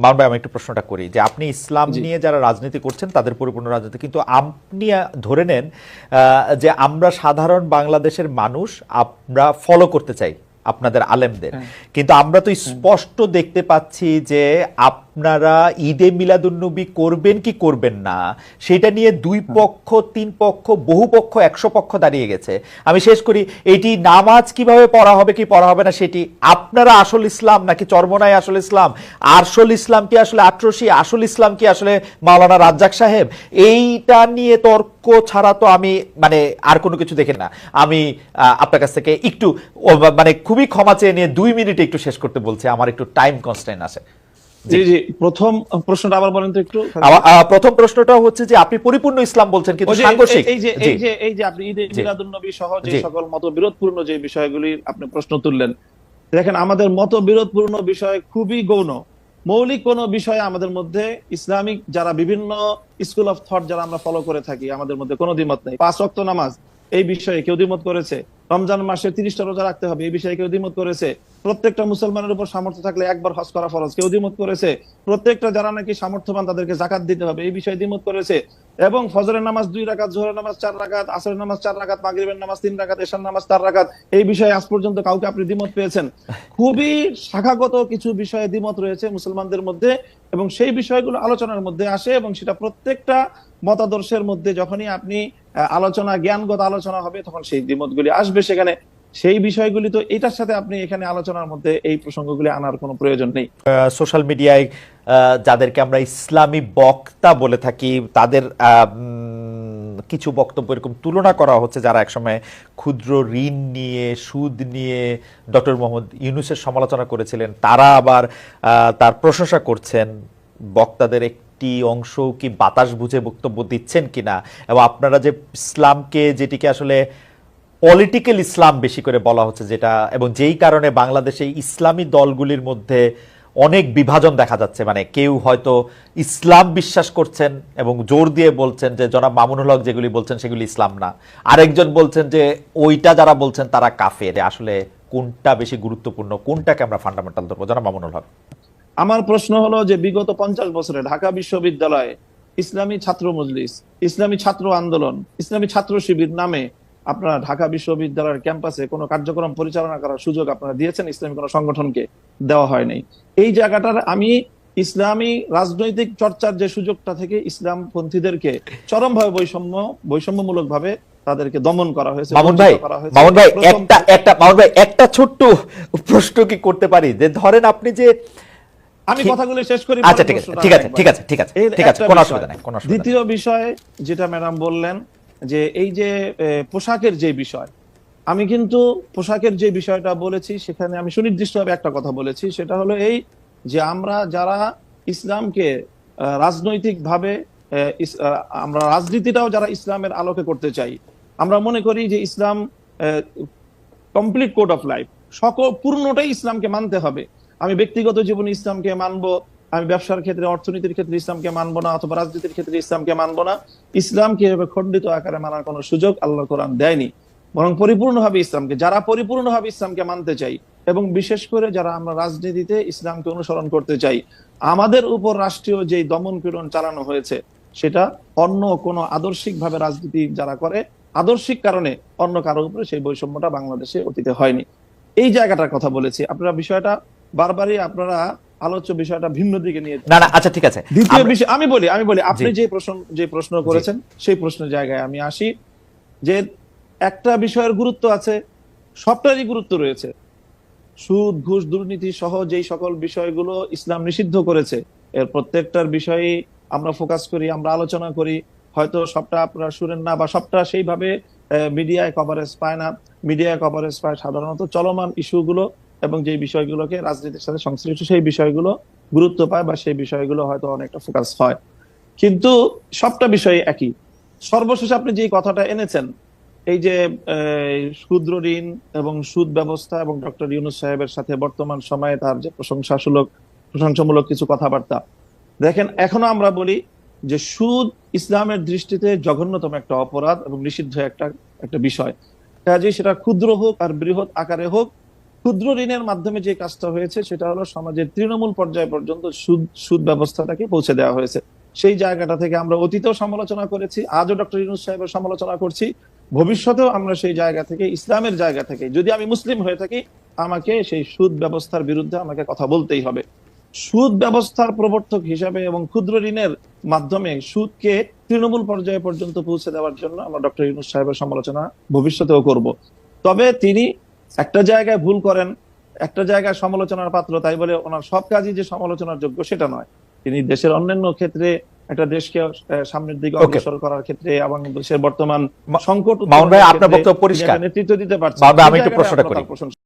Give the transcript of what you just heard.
মামুন ভাই, আমি একটু প্রশ্নটা করি যে আপনি ইসলাম নিয়ে যারা রাজনীতি করছেন তাদের পরিপূর্ণ রাজনীতি, কিন্তু আপনি ধরে নেন যে আমরা সাধারণ বাংলাদেশের মানুষ, আমরা ফলো করতে চাই আপনাদের আলেমদের, কিন্তু আমরা তো স্পষ্ট দেখতে পাচ্ছি যে আপনারা ঈদে মিলাদুন্নবী করবেন কি করবেন না সেটা নিয়ে দুই পক্ষ, তিন পক্ষ, বহু পক্ষ, 100 পক্ষ দাঁড়িয়ে গেছে। আমি শেষ করি, এটি নামাজ কিভাবে পড়া হবে কি পড়া হবে না সেটি আপনারা আসল ইসলাম নাকি চরমনাই আসল ইসলাম, আসল ইসলাম কি আসলে আটরশি, আসল ইসলাম কি আসলে মাওলানা রাজ্জাক সাহেব, এইটা নিয়ে তর্ক ছাড়া তো আমি মানে আর কোনো কিছু দেখি না। আমি আপনার কাছ থেকে একটু মানে খুবই ক্ষমা চেয়ে নিয়ে 2 মিনিটে একটু শেষ করতে বলছি, আমার একটু টাইম কনস্ট্রেন্ট আছে। জি জি, প্রথম প্রশ্নটা আবার বলেন তো একটু। প্রথম প্রশ্নটা হচ্ছে যে আপনি পরিপূর্ণ ইসলাম বলছেন কিন্তু সাংঘর্ষিক, এই যে আপনি ঈদে মিলাদুন্নবী সহ যে সকল মতবিরোধপূর্ণ যে বিষয়গুলির আপনি প্রশ্ন তুললেন, দেখেন আমাদের মতবিরোধপূর্ণ বিষয় খুবই গৌণ। মৌলিক কোন বিষয়ে আমাদের মধ্যে ইসলামিক যারা বিভিন্ন স্কুল অফ থট যারা আমরা ফলো করে থাকি, আমাদের মধ্যে কোনো দ্বিমত নেই। 5 ওয়াক্ত নামাজ এই বিষয়ে কেউ দ্বিমত করেছে, রমজান মাসে 30টা রোজা রাখতে হবে এই বিষয়ে কেউ দ্বিমত করেছে, প্রত্যেকটা মুসলমানের উপর সামর্থ্য থাকলে একবার হজ করা ফরজ কেউ দ্বিমত করেছে, প্রত্যেকটা যারা নাকি সামর্থ্যবান তাদেরকে যাকাত দিতে হবে এই বিষয়ে দ্বিমত করেছে, এবং ফজরের নামাজ 2 রাকাত, জোহরের নামাজ 4 রাকাত, আসরের নামাজ 4 রাকাত, মাগরিবের নামাজ 3 রাকাত, এশার নামাজ 4 রাকাত, এই বিষয়ে আজ পর্যন্ত কাউকে আপনি দ্বিমত পেয়েছেন? খুবই শাখাগত কিছু বিষয়ে দ্বিমত রয়েছে মুসলমানদের মধ্যে, এবং সেই বিষয়গুলো আলোচনার মধ্যে আসে, এবং সেটা প্রত্যেকটা মতাদর্শের মধ্যে যখনই আপনি আলোচনা, জ্ঞানগত আলোচনা হবে তখন সেই দ্বিমতগুলি আসবে সেখানে। সেই বিষয়গুলি তো এটার সাথে আপনি এখানে আলোচনার মধ্যে এই প্রসঙ্গগুলি আনার কোনো প্রয়োজন নেই। সোশ্যাল মিডিয়ায় যাদেরকে আমরা ইসলামী বক্তা বলে থাকি তাদের কিছু বক্তব্য এরকম তুলনা করা হচ্ছে, যারা একসময় ক্ষুদ্র ঋণ নিয়ে, সুদ নিয়ে ডক্টর মোহাম্মদ ইউনূসের সমালোচনা করেছিলেন, তারা আবার তার প্রশংসা করছেন। বক্তাদের একটি অংশ কি বাতাস বুঝে বক্তব্য দিচ্ছেন কিনা, এবং আপনারা যে ইসলামকে, যেটিকে আসলে পলিটিক্যাল ইসলাম বেশি করে বলা হচ্ছে যেটা, এবং যেই কারণে বাংলাদেশে ইসলামী দলগুলির মধ্যে অনেক বিভাজন দেখা যাচ্ছে, মানে কেউ হয়তো ইসলাম বিশ্বাস করছেন এবং জোর দিয়ে বলছেন যে জনাব মামুনুল হক যেগুলি বলছেন সেগুলি ইসলাম না, আরেকজন বলছেন যে ওইটা যারা বলছেন তারা কাফের। আসলে কোনটা বেশি গুরুত্বপূর্ণ, কোনটাকে আমরা ফান্ডামেন্টাল ধরবো? জনাব মামুনুল হক। আমার প্রশ্ন হলো যে বিগত 50 বছরে ঢাকা বিশ্ববিদ্যালয়ে ইসলামী ছাত্র মজলিস, ইসলামী ছাত্র আন্দোলন, ইসলামী ছাত্র শিবির নামে আপনারা ঢাকা বিশ্ববিদ্যালয়ের ক্যাম্পাসে কোনো কার্যক্রম পরিচালনা করার সুযোগ আপনারা দিয়েছেন? ইসলামী কোনো সংগঠনকে দেওয়া হয় নাই। এই জায়গাটার আমি ইসলামী রাজনৈতিক চর্চার যে সুযোগটা থেকে ইসলামপন্থীদেরকে চরমভাবে বৈষম্যমূলক ভাবে তাদেরকে দমন করা হয়েছে। মামুন ভাই একটা ছোট্ট প্রশ্ন কি করতে পারি? যে ধরেন আপনি যে, আমি কথাগুলো শেষ করি। আচ্ছা ঠিক আছে, কোনো অসুবিধা নাই। দ্বিতীয় বিষয় যেটা ম্যাডাম বললেন যে এই যে পোশাকের যে বিষয়, আমি কিন্তু পোশাকের যে বিষয়টা বলেছি সেখানে আমি সুনির্দিষ্টভাবে একটা কথা বলেছি, সেটা হলো এই যে আমরা যারা ইসলামকে রাজনৈতিকভার আমরা রাজনীতিটাও যারা ইসলামের আলোকে করতে চাই, আমরা মনে করি যে ইসলাম কমপ্লিট কোড অফ লাইফ, সকল পূর্ণটাই ইসলামকে মানতে হবে। আমি ব্যক্তিগত জীবনে ইসলামকে মানবো, আমি ব্যবসার ক্ষেত্রে, অর্থনীতির ক্ষেত্রে ইসলামকে মানবো না, অথবা রাজনীতির ক্ষেত্রে ইসলামকে মানবো না। ইসলামকে এভাবে খণ্ডিত আকারে মানার কোনো সুযোগ আল্লাহ কোরআন দেয়নি, বরং পরিপূর্ণভাবে ইসলামকে, যারা পরিপূর্ণভাবে ইসলামকে মানতে চাই, এবং বিশেষ করে যারা আমরা রাজনীতিতে ইসলামকে অনুসরণ করতে চাই, আমাদের উপর রাষ্ট্রীয় যে দমন পীড়ন চালানো হয়েছে সেটা অন্য কোনো আদর্শিক ভাবে রাজনীতি যারা করে, আদর্শিক কারণে অন্য কারোর উপরে সেই বৈষম্যটা বাংলাদেশে অতীতে হয়নি। এই জায়গাটার কথা বলেছি। আপনারা বিষয়টা বারবারই আপনারা আলোচ্য বিষয়টা ভিন্ন দিকে নিয়ে। না আচ্ছা ঠিক আছে। দ্বিতীয় বিষয় আমি বলি আপনি যে প্রশ্ন করেছেন সেই প্রশ্নের জায়গায় আমি আসি, যে একটা বিষয়ের গুরুত্ব আছে, সবটারই গুরুত্ব রয়েছে। সুদ, ঘুষ, দুর্নীতি সহ যেই সকল বিষয়গুলো ইসলাম নিষিদ্ধ করেছে, এর প্রত্যেকটার বিষয়ে আমরা ফোকাস করি, আমরা আলোচনা করি। হয়তো সবটা আপনারা শুনেন না, বা সবটা সেইভাবে মিডিয়ায় কভারেজ পায় না। মিডিয়ায় কভারেজ পায় সাধারণত চলমান ইস্যুগুলো, এবং যে বিষয়গুলোকে রাজনীতির সাথে সংশ্লিষ্ট সেই বিষয়গুলো গুরুত্ব পায়, বা সেই বিষয়গুলো হয়তো অনেকটা ফোকাস হয়, কিন্তু সবটা বিষয় একই। সর্বশেষ আপনি যে কথাটা এনেছেন, এই যে ক্ষুদ্র ঋণ এবং সুদ ব্যবস্থা, এবং ডক্টর ইউনূস সাহেবের সাথে বর্তমান সময়ে তার যে প্রশংসামূলক কিছু কথাবার্তা, দেখেন এখনো আমরা বলি যে সুদ ইসলামের দৃষ্টিতে জঘন্যতম একটা অপরাধ এবং নিষিদ্ধ একটা বিষয়। কাজেই সেটা ক্ষুদ্র হোক আর বৃহৎ আকারে হোক, ক্ষুদ্র ঋণের মাধ্যমে যে কাজটা হয়েছে সেটা হলো সমাজের তৃণমূল পর্যায় পর্যন্ত সুদ ব্যবস্থাটাকে পৌঁছে দেওয়া হয়েছে। সেই জায়গাটা থেকে আমরা অতীতেও সমালোচনা করেছি, আজও ডক্টর ইউনূস সাহেবের সমালোচনা করছি, ভবিষ্যতেও আমরা সেই জায়গা থেকে, ইসলামের জায়গা থেকে, যদি আমি মুসলিম হয়ে থাকি আমাকে সেই সুদ ব্যবস্থার বিরুদ্ধে আমাকে কথা বলতেই হবে। সুদ ব্যবস্থার প্রবর্তক হিসাবে এবং ক্ষুদ্র ঋণের মাধ্যমে সুদকে তৃণমূল পর্যায়ে পর্যন্ত পৌঁছে দেওয়ার জন্য আমরা ডক্টর ইউনূস সাহেবের সমালোচনা ভবিষ্যতেও করব। তবে তিনি একটা জায়গায় ভুল করেন, একটা জায়গায় সমালোচনার পাত্র, তাই বলে ওনার সব কাজই যে সমালোচনার যোগ্য সেটা নয়। তিনি দেশের অন্যান্য ক্ষেত্রে একটা দেশকে সামনের দিকে অগ্রসর করার ক্ষেত্রে এবং দেশের বর্তমান সংকট মামুন ভাই, আপনার বক্তব্য পরিষ্কার। নেতৃত্ব দিতে পারছেন, মামুন ভাই, আমি সেই একটু জায়গায় প্রশ্নটা আমরা করি। তার প্রশংসা